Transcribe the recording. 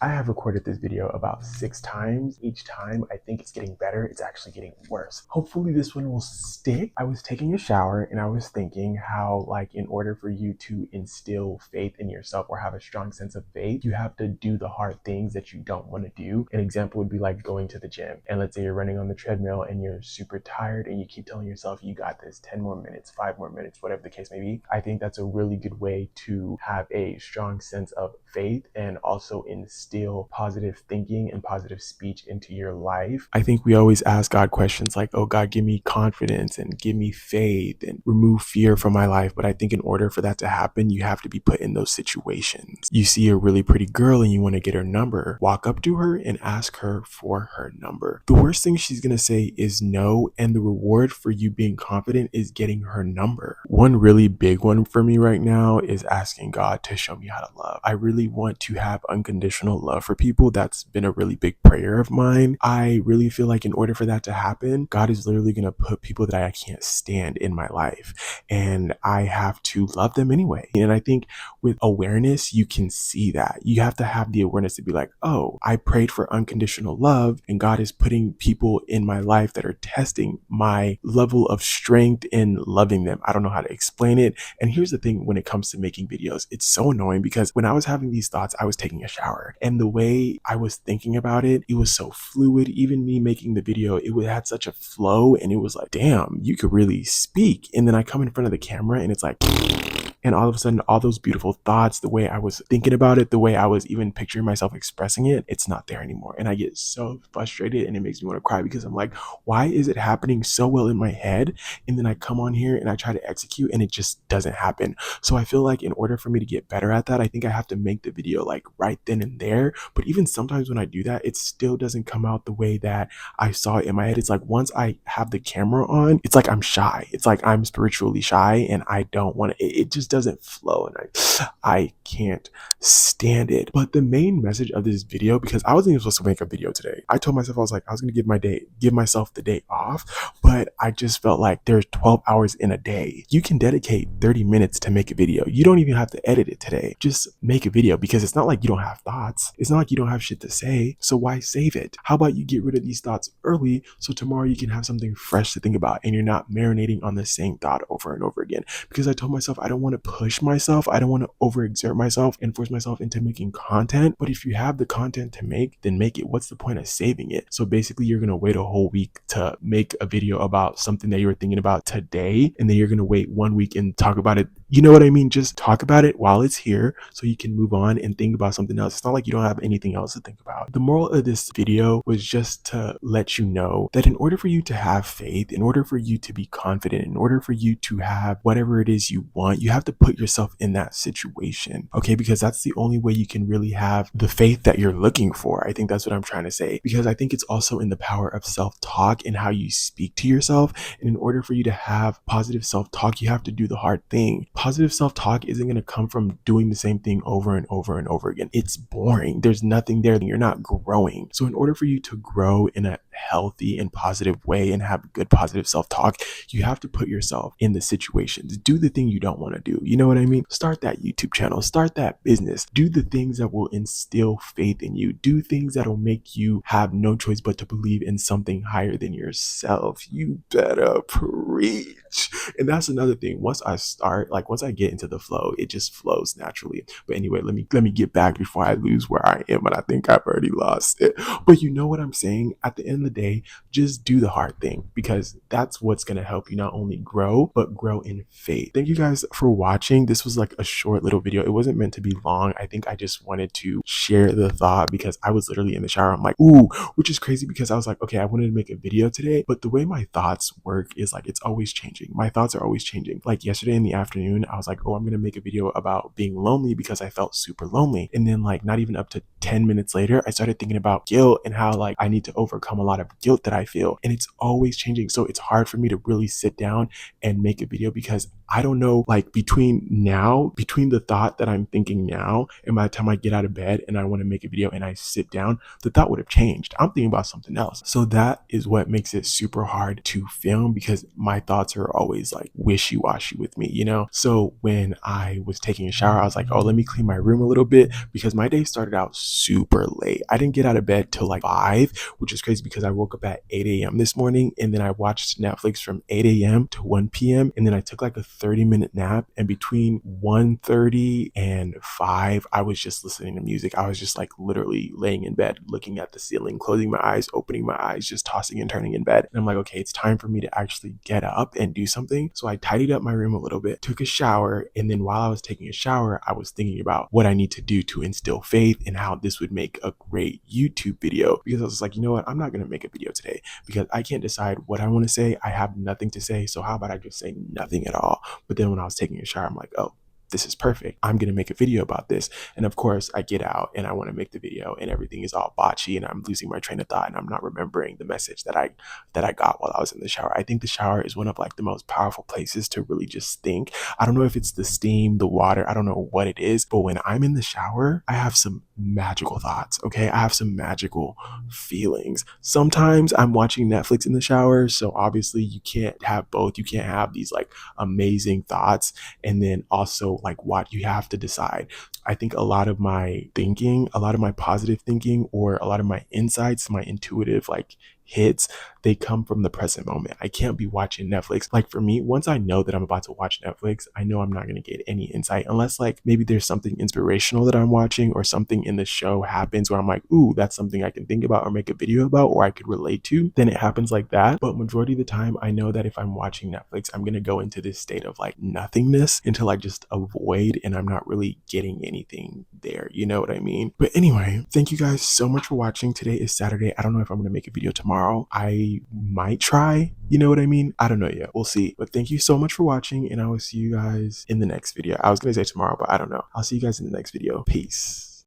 I have recorded this video about 6 times. Each time I think it's getting better, it's actually getting worse. Hopefully this one will stick. I was taking a shower and I was thinking how, like, in order for you to instill faith in yourself or have a strong sense of faith, you have to do the hard things that you don't want to do. An example would be like going to the gym, and let's say you're running on the treadmill and you're super tired and you keep telling yourself you got this, 10 more minutes, 5 more minutes, whatever the case may be. I think that's a really good way to have a strong sense of faith and also instill positive thinking and positive speech into your life. I think we always ask God questions like, oh God, give me confidence and give me faith and remove fear from my life. But I think in order for that to happen, you have to be put in those situations. You see a really pretty girl and you want to get her number. Walk up to her and ask her for her number. The worst thing she's going to say is no, and the reward for you being confident is getting her number. One really big one for me right now is asking God to show me how to love. I really want to have unconditional love for people. That's been a really big prayer of mine. I really feel like in order for that to happen, God is literally going to put people that I can't stand in my life, and I have to love them anyway. And I think with awareness, you can see that. You have to have the awareness to be like, oh, I prayed for unconditional love, and God is putting people in my life that are testing my level of strength in loving them. I don't know how to explain it. And here's the thing, when it comes to making videos, it's so annoying because when I was having these thoughts, I was taking a shower, and the way I was thinking about it, it was so fluid. Even me making the video, had such a flow, and it was like, damn, you could really speak. And then I come in front of the camera and it's like, and all of a sudden, all those beautiful thoughts, the way I was thinking about it, the way I was even picturing myself expressing it, it's not there anymore. And I get so frustrated and it makes me want to cry because I'm like, why is it happening so well in my head? And then I come on here and I try to execute and it just doesn't happen. So I feel like in order for me to get better at that, I think I have to make the video like right then and there. But even sometimes when I do that, it still doesn't come out the way that I saw it in my head. It's like once I have the camera on, it's like I'm shy. It's like I'm spiritually shy and I don't want to, it just doesn't flow, and I can't stand it. But the main message of this video, because I wasn't even supposed to make a video today, I told myself, I was like, I was going to give myself the day off, but I just felt like there's 12 hours in a day. You can dedicate 30 minutes to make a video. You don't even have to edit it today. Just make a video, because it's not like you don't have thoughts. It's not like you don't have shit to say. So why save it? How about you get rid of these thoughts early so tomorrow you can have something fresh to think about and you're not marinating on the same thought over and over again? Because I told myself I don't want to push myself. I don't want to overexert myself and force myself into making content. But if you have the content to make, then make it. What's the point of saving it? So basically, you're going to wait a whole week to make a video about something that you were thinking about today. And then you're going to wait 1 week and talk about it. You know what I mean? Just talk about it while it's here so you can move on and think about something else. It's not like you don't have anything else to think about. The moral of this video was just to let you know that in order for you to have faith, in order for you to be confident, in order for you to have whatever it is you want, you have to put yourself in that situation, okay? Because that's the only way you can really have the faith that you're looking for. I think that's what I'm trying to say, because I think it's also in the power of self-talk and how you speak to yourself. And in order for you to have positive self-talk, you have to do the hard thing. Positive self-talk isn't going to come from doing the same thing over and over and over again. It's boring. There's nothing there. You're not growing. So in order for you to grow in a healthy and positive way and have good positive self-talk, you have to put yourself in the situations. Do the thing you don't want to do. You know what I mean? Start that YouTube channel, start that business, do the things that will instill faith in you, do things that will make you have no choice but to believe in something higher than yourself. You better preach. And that's another thing. Once I get into the flow, it just flows naturally. But anyway, let me get back before I lose where I am, and I think I've already lost it. But you know what I'm saying? At the end of the day, just do the hard thing, because that's what's going to help you not only grow, but grow in faith. Thank you guys for watching. This was like a short little video. It wasn't meant to be long. I think I just wanted to share the thought because I was literally in the shower. I'm like, ooh, which is crazy because I was like, okay, I wanted to make a video today, but the way my thoughts work is like, it's always changing. My thoughts are always changing. Like yesterday in the afternoon, I was like, oh, I'm going to make a video about being lonely because I felt super lonely. And then like not even up to 10 minutes later, I started thinking about guilt and how like I need to overcome a lot of guilt that I feel. And it's always changing. So it's hard for me to really sit down and make a video because I don't know, like between the thought that I'm thinking now and by the time I get out of bed and I want to make a video and I sit down, the thought would have changed. I'm thinking about something else. So that is what makes it super hard to film, because my thoughts are always like wishy-washy with me, you know? So when I was taking a shower, I was like, oh, let me clean my room a little bit, because my day started out super late. I didn't get out of bed till like 5, which is crazy because I woke up at 8 a.m. this morning, and then I watched Netflix from 8 a.m. to 1 p.m. and then I took like a 30-minute nap, and between 1:30 and 5, I was just listening to music. I was just like literally laying in bed, looking at the ceiling, closing my eyes, opening my eyes, just tossing and turning in bed. And I'm like, okay, it's time for me to actually get up and do something. So I tidied up my room a little bit, took a shower, and then while I was taking a shower, I was thinking about what I need to do to instill faith and how this would make a great YouTube video. Because I was like, you know what, I'm not going to make a video today because I can't decide what I want to say. I have nothing to say. So how about I just say nothing at all? But then when I was taking a shower, I'm like, oh, this is perfect. I'm going to make a video about this. And of course, I get out and I want to make the video and everything is all botchy and I'm losing my train of thought and I'm not remembering the message that I got while I was in the shower. I think the shower is one of like the most powerful places to really just think. I don't know if it's the steam, the water, I don't know what it is, but when I'm in the shower, I have some magical thoughts, okay? I have some magical feelings. Sometimes I'm watching Netflix in the shower, so obviously you can't have both. You can't have these like amazing thoughts and then also like what you have to decide. I think a lot of my thinking, a lot of my positive thinking, or a lot of my insights, my intuitive like hits, they come from the present moment. I can't be watching Netflix. Like for me, once I know that I'm about to watch Netflix, I know I'm not going to get any insight unless like maybe there's something inspirational that I'm watching or something in the show happens where I'm like, ooh, that's something I can think about or make a video about or I could relate to. Then it happens like that. But majority of the time, I know that if I'm watching Netflix, I'm going to go into this state of like nothingness until I just avoid and I'm not really getting anything there. You know what I mean? But anyway, thank you guys so much for watching. Today is Saturday. I don't know if I'm going to make a video tomorrow. I might try, you know what I mean? I don't know yet. We'll see. But thank you so much for watching and I will see you guys in the next video. I was going to say tomorrow, but I don't know. I'll see you guys in the next video. Peace.